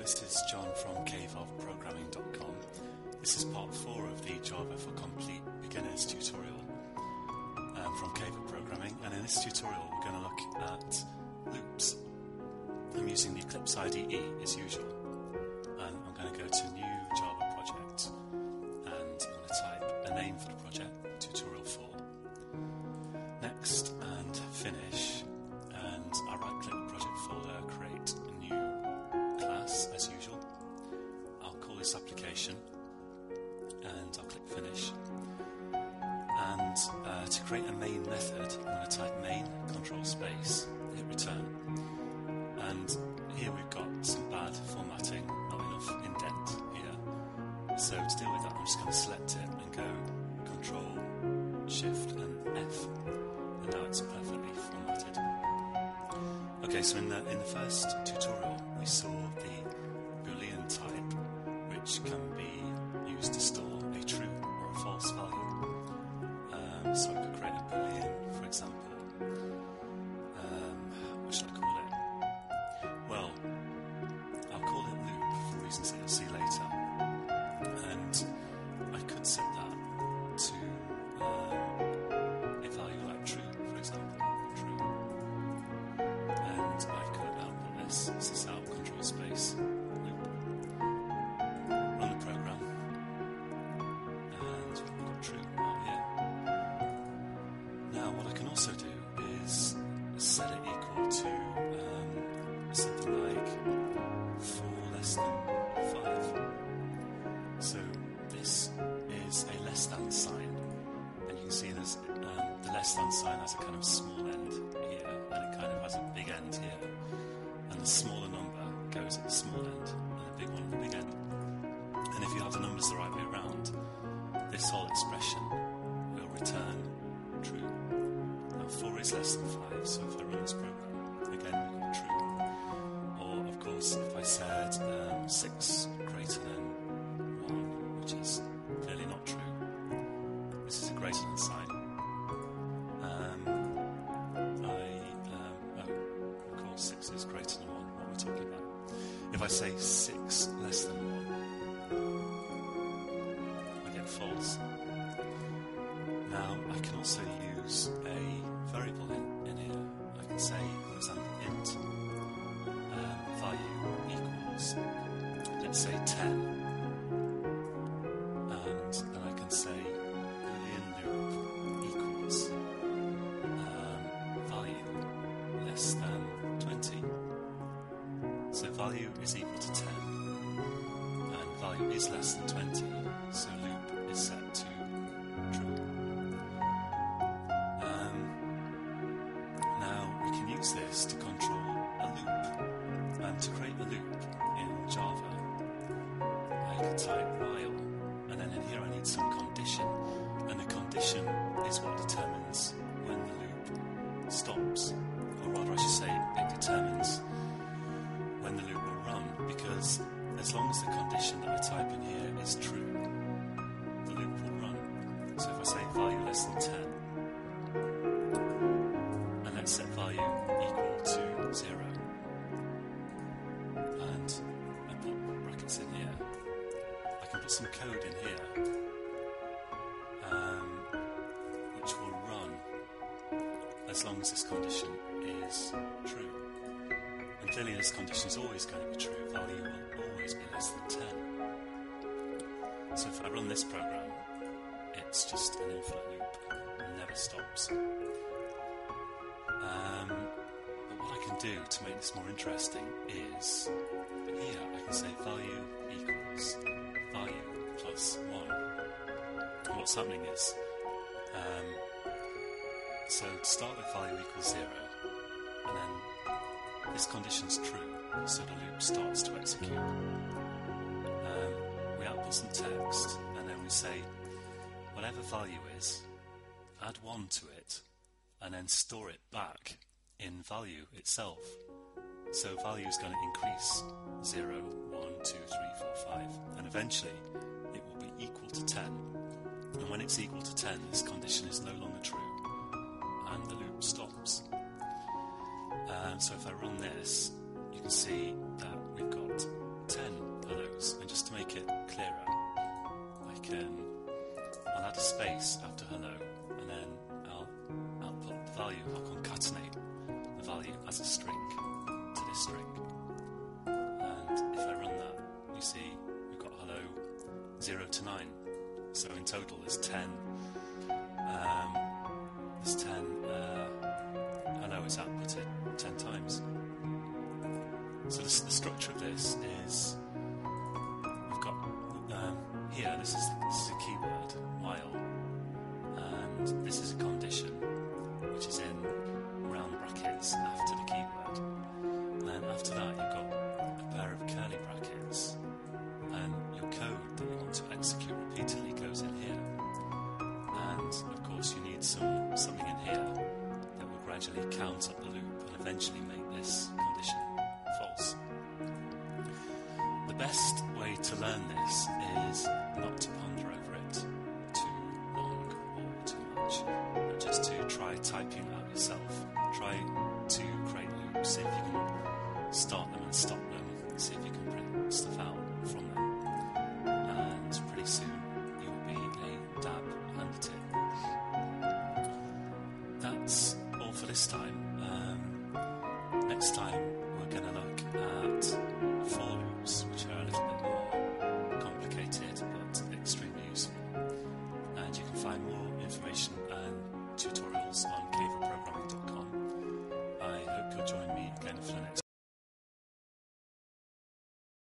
this is John from caveofprogramming.com. This is part 4 of the Java for Complete Beginners tutorial from Cave of Programming, and in this tutorial we're going to look at loops. I'm using the Eclipse IDE as usual, and I'm going to go to New Java Project, and I'm going to type a name for the project, Tutorial 4. Next, and Finish, and I right-click the project folder, create a new class as usual. I'll call this application, and I'll click Finish. And to create a main method, I'm going to type main, control space, hit return. And here we've got some bad formatting, not enough indent here. So to deal with that, I'm just going to select it and go Control, Shift and F. And now it's perfectly formatted. Okay, so in the first tutorial, we saw the Boolean type, which can be used to store a true or a false value. So I could create a Boolean, for example. What should I call it? Well, I'll call it loop for reasons that you'll see later. And I could set that to a value like true, for example. True. And I could output this. This is out, control space, loop. Run the program. And we've got true out here. Now, what I can also do is set it equal to something like 4 less than 5. So this is a less than sign, and you can see there's the less than sign has a kind of small end here, and it kind of has a big end here, and the smaller number goes at the small end, and the big one at the big end. And if you have the numbers the right way around, this whole expression will return true. Now 4 is less than 5, so if I run this program, again we've got true. Or of course if I said 6 greater than 1, which is clearly not true, this is a greater than sign. Of course 6 is greater than 1, what we're talking about. If I say 6 less than 1, I get false. Now I can also use a variable in here. I can say, for example, int value equals, let's say 10, and then I can say boolean loop equals value less than 20. So value is equal to 10, and value is less than 20, so loop is set to true. Now we can use this to control a loop, and to create a loop in Java I could type while, and then in here I need some condition, and the condition is what determines when the loop stops, or rather I should say it determines when the loop will run, because as long as the condition that I type in here is true, the loop will run. So if I say value less than 10, and let's set value equal to 0, and I put brackets in here, I can put some code in here which will run as long as this condition is true. And clearly this condition is always going to be true. Value will always be less than 10. So if I run this program, it's just an infinite loop. It never stops. But what I can do to make this more interesting is, here I can say value equals value plus 1. And what's happening is, so to start with value equals 0, and then this condition's true, so the loop starts to execute. We output some text, and then we say, whatever value is, add 1 to it, and then store it back in value itself. So value is going to increase 0, 1, 2, 3, 4, 5, and eventually it will be equal to 10. And when it's equal to 10, this condition is no longer true, and the loop stops. So if I run this, you can see that we've got 10 hellos. And just to make it clearer, I'll add a space after hello, and then I'll output the value. I'll concatenate the value as a string to this string. And if I run that, you see we've got hello 0 to 9. So in total there's 10. Hello is outputted 10 times. So the structure of this is we've got here. This is a keyword while, and this is a condition which is in round brackets after the keyword. And then after that you've got a pair of curly brackets, and your code that you want to execute repeatedly goes in here. And of course you need something in here that will gradually count up the loop and eventually make this condition false. The best way to learn this is not to ponder over it too long or too much, but just to try typing it out yourself. Try to create loops, see if you can start them and stop them, see if you can print stuff out from them, and pretty soon you'll be a dab hand at it. That's all for this time. Next time